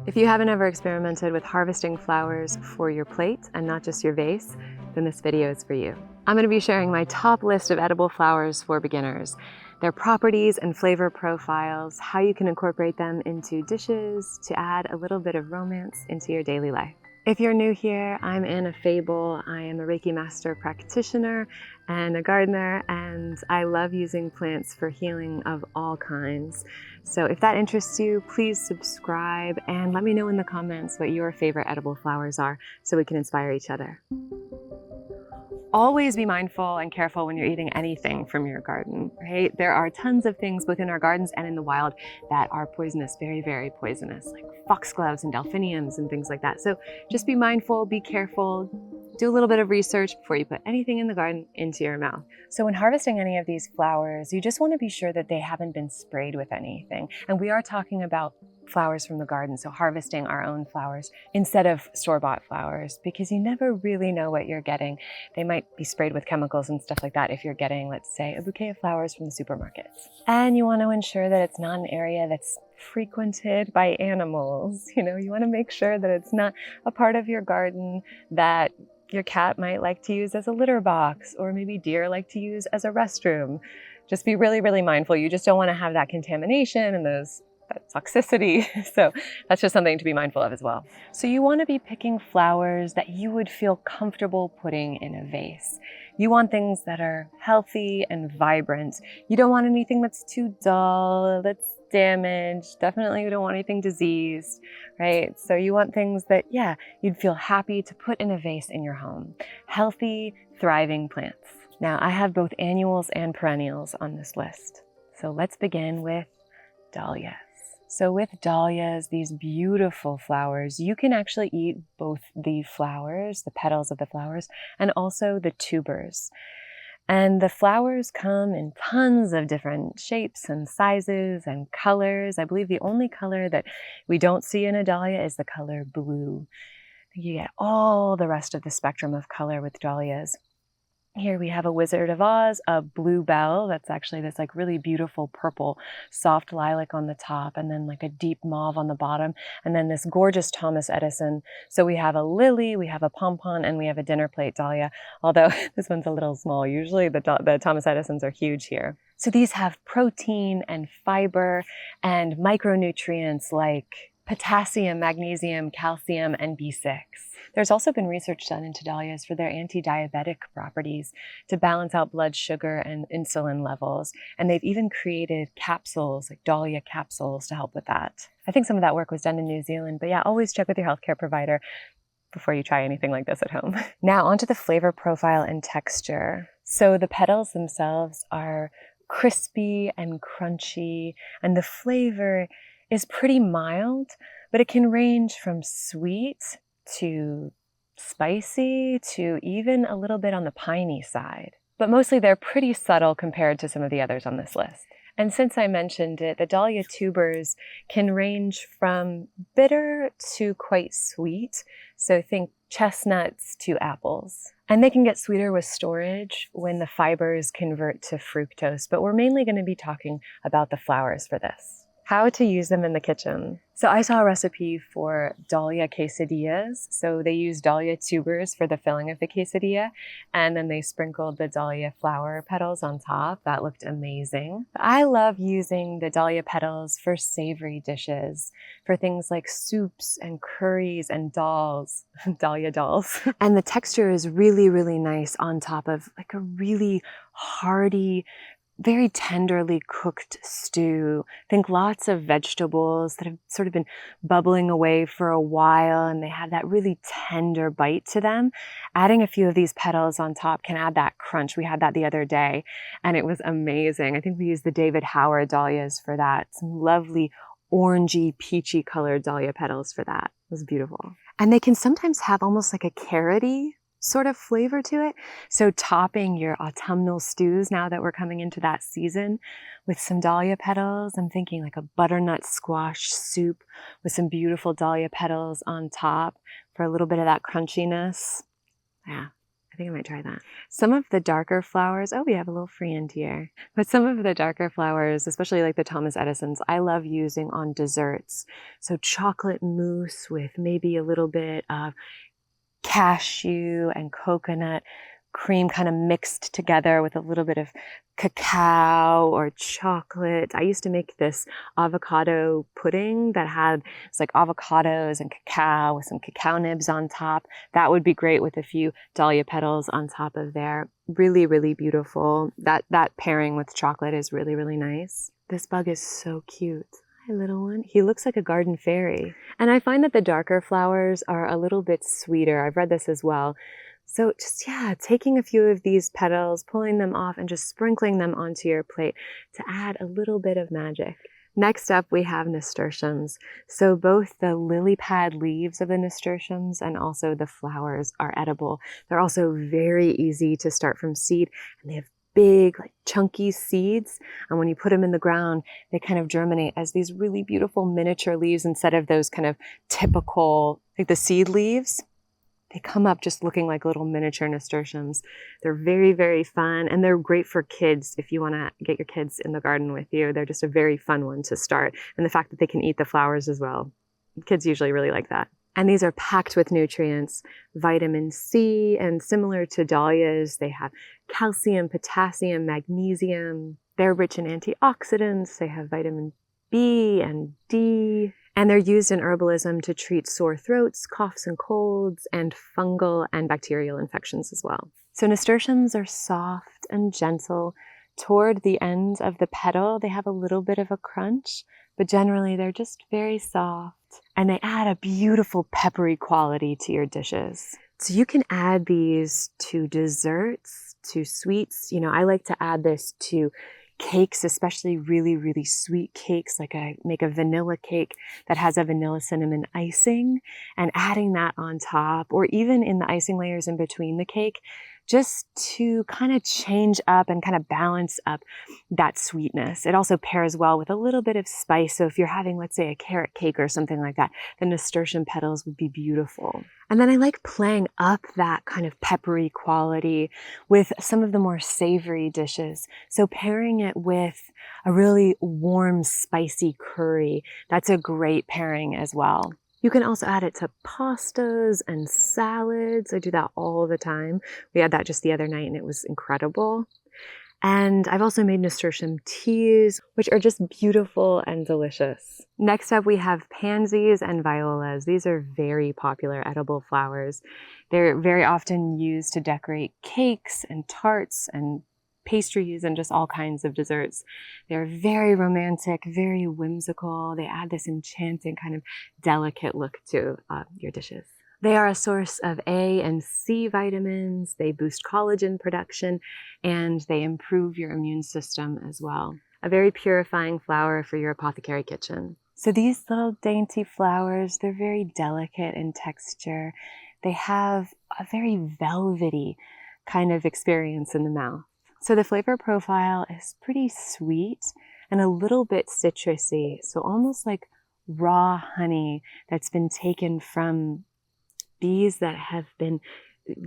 If you haven't ever experimented with harvesting flowers for your plate and not just your vase, then this video is for you. I'm going to be sharing my top list of edible flowers for beginners, their properties and flavor profiles, how you can incorporate them into dishes to add a little bit of romance into your daily life. If you're new here, I'm Anna Fable. I am a Reiki Master practitioner and a gardener, and I love using plants for healing of all kinds. So if that interests you, please subscribe and let me know in the comments what your favorite edible flowers are so we can inspire each other. Always be mindful and careful when you're eating anything from your garden, right? There are tons of things both in our gardens and in the wild that are poisonous, very, very poisonous, like foxgloves and delphiniums and things like that. So just be mindful, be careful, do a little bit of research before you put anything in the garden into your mouth. So when harvesting any of these flowers, you just want to be sure that they haven't been sprayed with anything. And we are talking about flowers from the garden, so harvesting our own flowers instead of store-bought flowers, because you never really know what you're getting. They might be sprayed with chemicals and stuff like that if you're getting, let's say, a bouquet of flowers from the supermarkets. And you want to ensure that it's not an area that's frequented by animals. You want to make sure that it's not a part of your garden that your cat might like to use as a litter box, or maybe deer like to use as a restroom. Just be really, really mindful. You just don't want to have that contamination and that toxicity. So that's just something to be mindful of as well. So you want to be picking flowers that you would feel comfortable putting in a vase. You want things that are healthy and vibrant. You don't want anything that's too dull, that's damaged. Definitely you don't want anything diseased, right? So you want things that, you'd feel happy to put in a vase in your home. Healthy, thriving plants. Now I have both annuals and perennials on this list. So let's begin with dahlias. So with dahlias, these beautiful flowers, you can actually eat both the flowers, the petals of the flowers, and also the tubers. And the flowers come in tons of different shapes and sizes and colors. I believe the only color that we don't see in a dahlia is the color blue. I think you get all the rest of the spectrum of color with dahlias. Here we have a Wizard of Oz, a bluebell. That's actually this really beautiful purple, soft lilac on the top, and then a deep mauve on the bottom, and then this gorgeous Thomas Edison. So we have a lily, we have a pompon, and we have a dinner plate dahlia, although this one's a little small. Usually the Thomas Edisons are huge here. So these have protein and fiber and micronutrients like potassium, magnesium, calcium, and B6. There's also been research done into dahlias for their anti-diabetic properties to balance out blood sugar and insulin levels. And they've even created capsules, like dahlia capsules, to help with that. I think some of that work was done in New Zealand, but always check with your healthcare provider before you try anything like this at home. Now onto the flavor profile and texture. So the petals themselves are crispy and crunchy, and the flavor is pretty mild, but it can range from sweet to spicy to even a little bit on the piney side. But mostly they're pretty subtle compared to some of the others on this list. And since I mentioned it, the dahlia tubers can range from bitter to quite sweet. So think chestnuts to apples. And they can get sweeter with storage when the fibers convert to fructose, but we're mainly going to be talking about the flowers for this. How to use them in the kitchen. So I saw a recipe for dahlia quesadillas. So they use dahlia tubers for the filling of the quesadilla, and then they sprinkled the dahlia flower petals on top. That looked amazing. I love using the dahlia petals for savory dishes, for things like soups and curries and dals, dahlia dolls. And the texture is really, really nice on top of a really hearty, very tenderly cooked stew. Think lots of vegetables that have sort of been bubbling away for a while, and they have that really tender bite to them. Adding a few of these petals on top can add that crunch. We had that the other day, and it was amazing. I think we used the David Howard dahlias for that. Some lovely orangey, peachy colored dahlia petals for that. It was beautiful. And they can sometimes have almost like a carroty sort of flavor to it. So topping your autumnal stews, now that we're coming into that season, with some dahlia petals. I'm thinking like a butternut squash soup with some beautiful dahlia petals on top for a little bit of that crunchiness. Yeah, I think I might try that. Some of the darker flowers, oh, we have a little friend here. But some of the darker flowers, especially like the Thomas Edisons, I love using on desserts. So chocolate mousse with maybe a little bit of cashew and coconut cream kind of mixed together with a little bit of cacao or chocolate. I used to make this avocado pudding that had, it's like avocados and cacao with some cacao nibs on top. That would be great with a few dahlia petals on top of there. Really, really beautiful. That pairing with chocolate is really, really nice. This bug is so cute. Hi, little one. He looks like a garden fairy. And I find that the darker flowers are a little bit sweeter. I've read this as well. So just, yeah, taking a few of these petals, pulling them off, and just sprinkling them onto your plate to add a little bit of magic. Next up, we have nasturtiums. So both the lily pad leaves of the nasturtiums and also the flowers are edible. They're also very easy to start from seed, and they have big, like chunky seeds. And when you put them in the ground, they kind of germinate as these really beautiful miniature leaves instead of those kind of typical, like the seed leaves. They come up just looking like little miniature nasturtiums. They're very, very fun, and they're great for kids if you want to get your kids in the garden with you. They're just a very fun one to start. And the fact that they can eat the flowers as well. Kids usually really like that. And these are packed with nutrients, vitamin C, and similar to dahlias, they have calcium, potassium, magnesium. They're rich in antioxidants. They have vitamin B and D. And they're used in herbalism to treat sore throats, coughs and colds, and fungal and bacterial infections as well. So nasturtiums are soft and gentle. Toward the end of the petal, they have a little bit of a crunch, but generally they're just very soft. And they add a beautiful peppery quality to your dishes. So you can add these to desserts, to sweets. You know, I like to add this to cakes, especially really, really sweet cakes. Like I make a vanilla cake that has a vanilla cinnamon icing, and adding that on top, or even in the icing layers in between the cake, just to kind of change up and kind of balance up that sweetness. It also pairs well with a little bit of spice. So if you're having, let's say, a carrot cake or something like that, the nasturtium petals would be beautiful. And then I like playing up that kind of peppery quality with some of the more savory dishes. So pairing it with a really warm, spicy curry, that's a great pairing as well. You can also add it to pastas and salads. I do that all the time. We had that just the other night and it was incredible. And I've also made nasturtium teas, which are just beautiful and delicious. Next up, we have pansies and violas. These are very popular edible flowers. They're very often used to decorate cakes and tarts and pastries and just all kinds of desserts. They're very romantic, very whimsical. They add this enchanting kind of delicate look to your dishes. They are a source of A and C vitamins. They boost collagen production, and they improve your immune system as well. A very purifying flower for your apothecary kitchen. So these little dainty flowers, they're very delicate in texture. They have a very velvety kind of experience in the mouth. So the flavor profile is pretty sweet and a little bit citrusy. So almost like raw honey that's been taken from bees that have been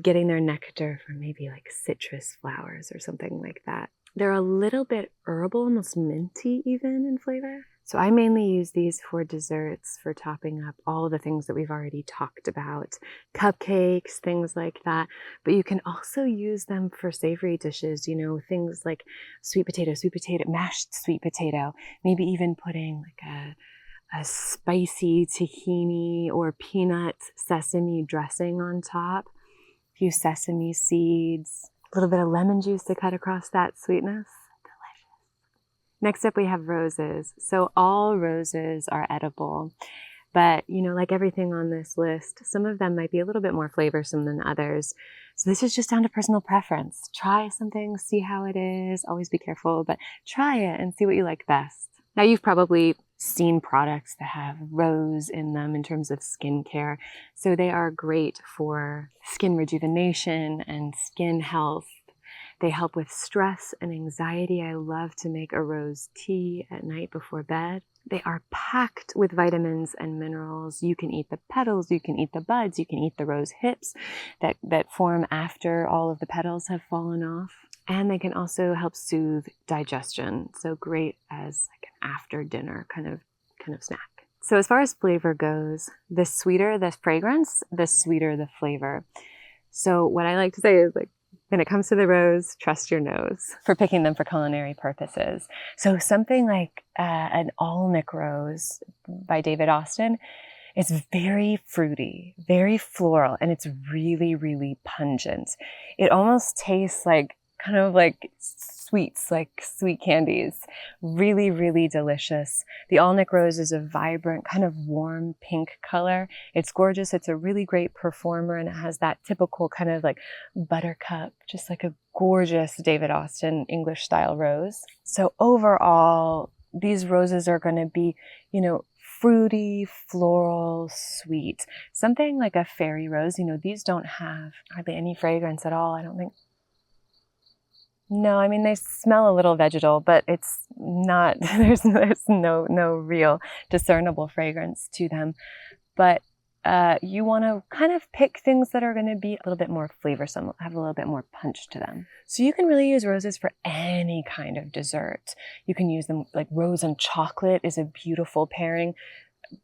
getting their nectar from maybe like citrus flowers or something like that. They're a little bit herbal, almost minty even in flavor. So I mainly use these for desserts, for topping up all the things that we've already talked about. Cupcakes, things like that. But you can also use them for savory dishes, you know, things like sweet potato, mashed sweet potato, maybe even putting like a spicy tahini or peanut sesame dressing on top, a few sesame seeds, a little bit of lemon juice to cut across that sweetness. Next up, we have roses. So all roses are edible, but you know, like everything on this list, some of them might be a little bit more flavorsome than others. So this is just down to personal preference. Try something, see how it is. Always be careful, but try it and see what you like best. Now you've probably seen products that have rose in them in terms of skincare. So they are great for skin rejuvenation and skin health. They help with stress and anxiety. I love to make a rose tea at night before bed. They are packed with vitamins and minerals. You can eat the petals, you can eat the buds, you can eat the rose hips that form after all of the petals have fallen off. And they can also help soothe digestion. So great as like an after dinner kind of snack. So as far as flavor goes, the sweeter the fragrance, the sweeter the flavor. So what I like to say is, like, when it comes to the rose, trust your nose for picking them for culinary purposes. So something like an almond rose by David Austin is very fruity, very floral, and it's really, really pungent. It almost tastes like kind of like sweets, like sweet candies. Really, really delicious. The almond rose is a vibrant, kind of warm pink color. It's gorgeous. It's a really great performer, and it has that typical kind of like buttercup, just like a gorgeous David Austin English style rose. So overall, these roses are going to be, you know, fruity, floral, sweet. Something like a fairy rose, you know, these don't have hardly any fragrance at all, I don't think. No, I mean, they smell a little vegetal, but it's not, there's no real discernible fragrance to them. But you want to kind of pick things that are going to be a little bit more flavorsome, have a little bit more punch to them. So you can really use roses for any kind of dessert. You can use them, like rose and chocolate is a beautiful pairing.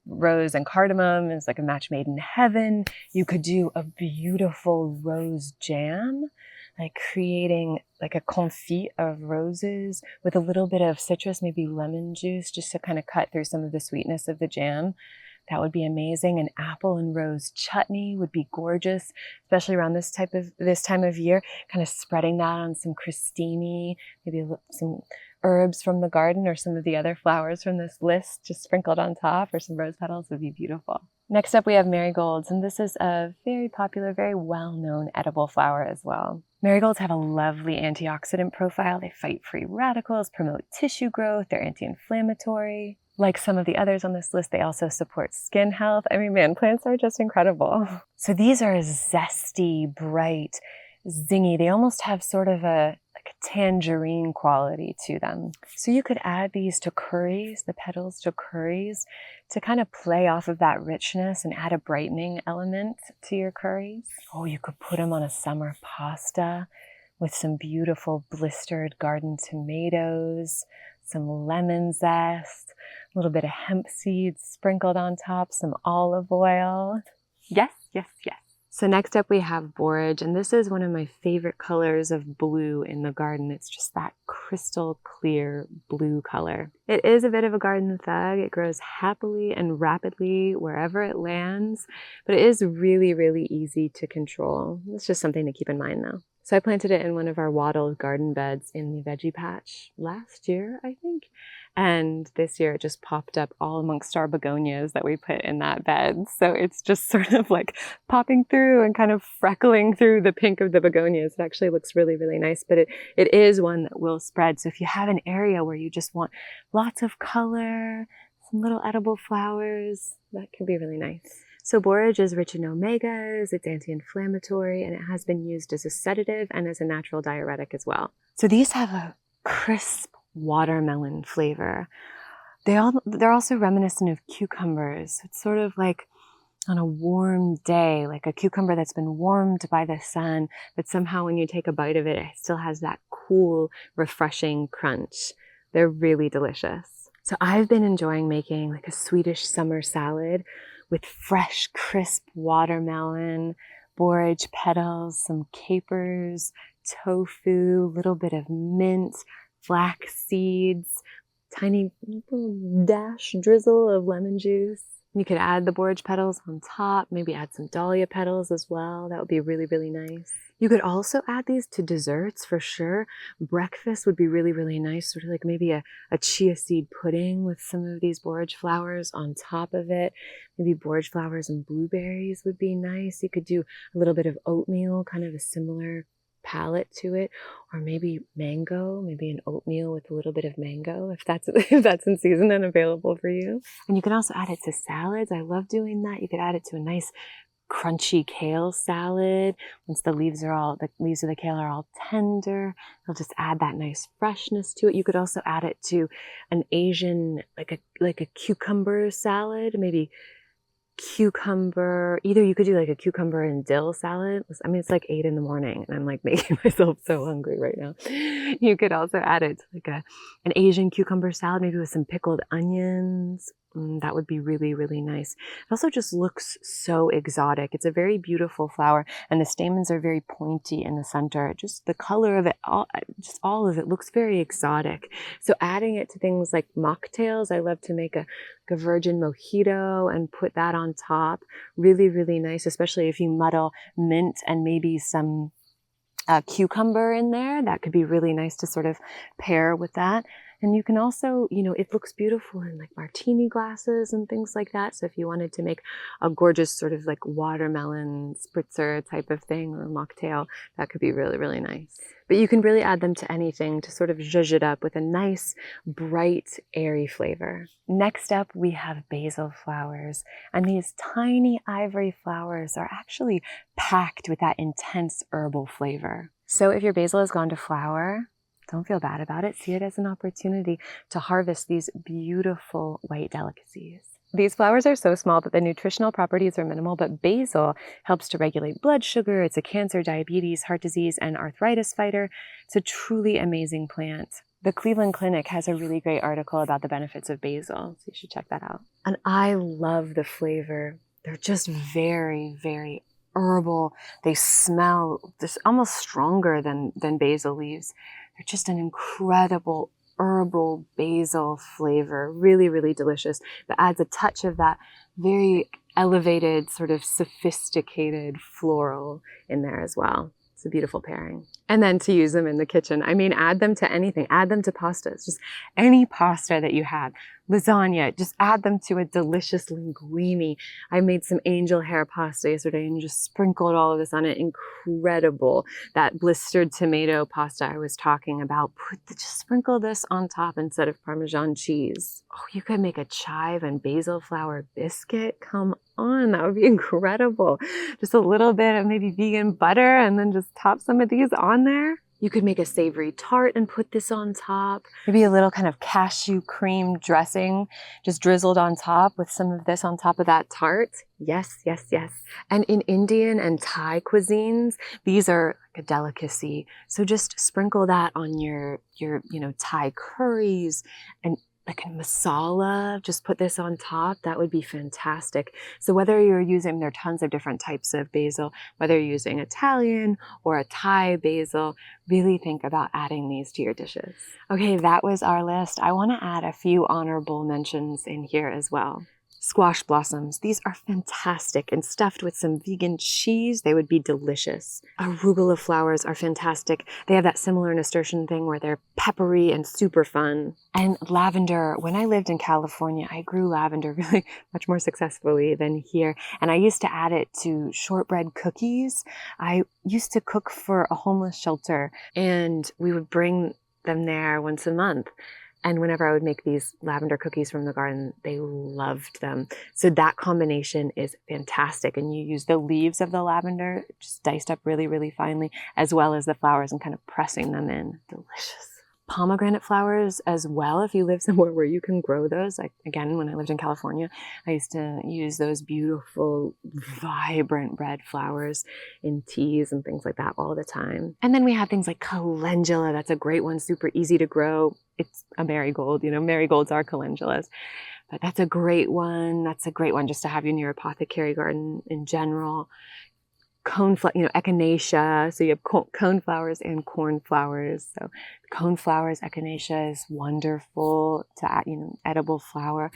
Rose and cardamom is like a match made in heaven. You could do a beautiful rose jam, like creating like a confit of roses with a little bit of citrus, maybe lemon juice, just to kind of cut through some of the sweetness of the jam. That would be amazing. An apple and rose chutney would be gorgeous, especially around this time of year. Kind of spreading that on some crostini, maybe some herbs from the garden or some of the other flowers from this list just sprinkled on top, or some rose petals would be beautiful. Next up, we have marigolds, and this is a very popular, very well-known edible flower as well. Marigolds have a lovely antioxidant profile. They fight free radicals, promote tissue growth, they're anti-inflammatory. Like some of the others on this list, they also support skin health. I mean, man, plants are just incredible. So these are zesty, bright, zingy. They almost have sort of a tangerine quality to them. So you could add these to curries, the petals to curries, to kind of play off of that richness and add a brightening element to your curries. Oh, you could put them on a summer pasta with some beautiful blistered garden tomatoes, some lemon zest, a little bit of hemp seeds sprinkled on top, some olive oil. Yes, yes, yes. So next up we have borage, and this is one of my favorite colors of blue in the garden. It's just that crystal clear blue color. It is a bit of a garden thug. It grows happily and rapidly wherever it lands, but it is really, really easy to control. It's just something to keep in mind though. So I planted it in one of our wattled garden beds in the veggie patch last year, I think. And this year it just popped up all amongst our begonias that we put in that bed. So it's just sort of like popping through and kind of freckling through the pink of the begonias. It actually looks really, really nice, but it is one that will spread. So if you have an area where you just want lots of color, some little edible flowers, that can be really nice. So borage is rich in omegas, it's anti-inflammatory, and it has been used as a sedative and as a natural diuretic as well. So these have a crisp watermelon flavor. They're also reminiscent of cucumbers. It's sort of like on a warm day, like a cucumber that's been warmed by the sun, but somehow when you take a bite of it, it still has that cool, refreshing crunch. They're really delicious. So I've been enjoying making like a Swedish summer salad with fresh, crisp watermelon, borage petals, some capers, tofu, a little bit of mint, flax seeds, tiny little dash drizzle of lemon juice. You could add the borage petals on top, maybe add some dahlia petals as well. That would be really, really nice. You could also add these to desserts for sure. Breakfast would be really, really nice, sort of like maybe a chia seed pudding with some of these borage flowers on top of it. Maybe borage flowers and blueberries would be nice. You could do a little bit of oatmeal, kind of a similar palette to it, or maybe mango, maybe an oatmeal with a little bit of mango if that's in season and available for you. And you can also add it to salads. I love doing that. You could add it to a nice crunchy kale salad. Once the leaves of the kale are all tender, they'll just add that nice freshness to it. You could also add it to an Asian, like a cucumber salad, maybe cucumber. Either you could do like a cucumber and dill salad. I mean, it's like 8 in the morning and I'm like making myself so hungry right now. You could also add it to like an Asian cucumber salad, maybe with some pickled onions. That would be really, really nice. It also just looks so exotic. It's a very beautiful flower, and the stamens are very pointy in the center. Just the color of it, all of it looks very exotic. So adding it to things like mocktails, I love to make a virgin mojito and put that on top. Really, really nice, especially if you muddle mint and maybe some cucumber in there. That could be really nice to sort of pair with that. And you can also, it looks beautiful in like martini glasses and things like that. So if you wanted to make a gorgeous sort of like watermelon spritzer type of thing or mocktail, that could be really, really nice. But you can really add them to anything to sort of zhuzh it up with a nice, bright, airy flavor. Next up, we have basil flowers. And these tiny ivory flowers are actually packed with that intense herbal flavor. So if your basil has gone to flower, don't feel bad about it. See it as an opportunity to harvest these beautiful white delicacies. These flowers are so small that the nutritional properties are minimal, but basil helps to regulate blood sugar. It's a cancer, diabetes, heart disease, and arthritis fighter. It's a truly amazing plant. The Cleveland Clinic has a really great article about the benefits of basil, so you should check that out. And I love the flavor. They're just very, very herbal. They smell just almost stronger than basil leaves. They're just an incredible herbal basil flavor. Really, really delicious. That adds a touch of that very elevated, sort of sophisticated floral in there as well. It's a beautiful pairing. And then to use them in the kitchen, I mean, add them to anything. Add them to pastas, just any pasta that you have. Lasagna, just add them to a delicious linguine. I made some angel hair pasta yesterday and just sprinkled all of this on it. Incredible. That blistered tomato pasta I was talking about, just sprinkle this on top instead of Parmesan cheese. Oh, you could make a chive and basil flower biscuit. Come on, that would be incredible. Just a little bit of maybe vegan butter and then just top some of these on there. You could make a savory tart and put this on top. Maybe a little kind of cashew cream dressing just drizzled on top with some of this on top of that tart. Yes, yes, yes. And in Indian and Thai cuisines, these are like a delicacy. So just sprinkle that on your Thai curries and like a masala, just put this on top. That would be fantastic. So whether you're using, there are tons of different types of basil, whether you're using Italian or a Thai basil, really think about adding these to your dishes. Okay, that was our list. I want to add a few honorable mentions in here as well. Squash blossoms. These are fantastic, and stuffed with some vegan cheese, they would be delicious. Arugula flowers are fantastic. They have that similar nasturtium thing where they're peppery and super fun. And lavender. When I lived in California, I grew lavender really much more successfully than here. And I used to add it to shortbread cookies. I used to cook for a homeless shelter, and we would bring them there once a month. And whenever I would make these lavender cookies from the garden, they loved them. So that combination is fantastic. And you use the leaves of the lavender, just diced up really, really finely, as well as the flowers and kind of pressing them in. Delicious. Pomegranate flowers as well, if you live somewhere where you can grow those. Like, again, when I lived in California, I used to use those beautiful, vibrant red flowers in teas and things like that all the time. And then we have things like calendula. That's a great one, super easy to grow. It's a marigold, marigolds are calendulas. But that's a great one. That's a great one just to have in your apothecary garden in general. Echinacea. So you have coneflowers and cornflowers. So coneflowers, echinacea is wonderful to add, edible flower.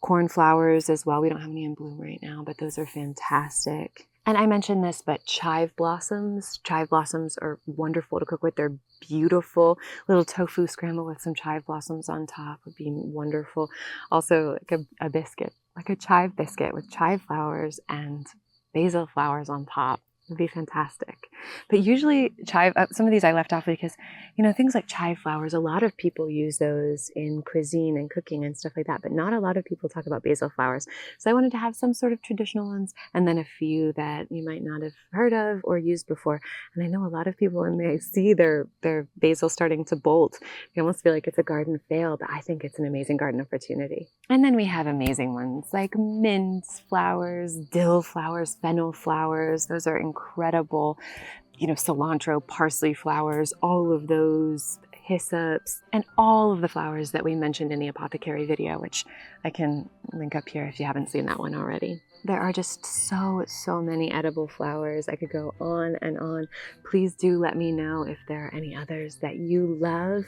Cornflowers as well. We don't have any in bloom right now, but those are fantastic. And I mentioned this, but chive blossoms. Chive blossoms are wonderful to cook with. They're beautiful. Little tofu scramble with some chive blossoms on top would be wonderful. Also, like a biscuit, like a chive biscuit with chive flowers and basil flowers on top would be fantastic. But usually chive, some of these I left off because, you know, things like chive flowers, a lot of people use those in cuisine and cooking and stuff like that, but not a lot of people talk about basil flowers. So I wanted to have some sort of traditional ones and then a few that you might not have heard of or used before. And I know a lot of people, when they see their basil starting to bolt, they almost feel like it's a garden fail, but I think it's an amazing garden opportunity. And then we have amazing ones like mint flowers, dill flowers, fennel flowers. Those are incredible. You know, cilantro, parsley flowers, all of those, hyssops, and all of the flowers that we mentioned in the apothecary video, which I can link up here if you haven't seen that one already. There are just so many edible flowers. I could go on and on. Please do let me know if there are any others that you love.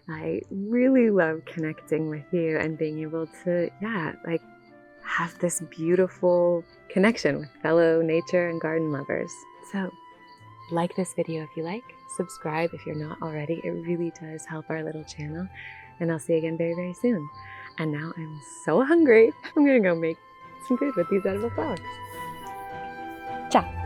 I really love connecting with you and being able to, like have this beautiful connection with fellow nature and garden lovers. So like this video if you like, subscribe if you're not already. It really does help our little channel. And I'll see you again very soon. And now I'm so hungry. I'm gonna go make some food with these edible flowers. Ciao.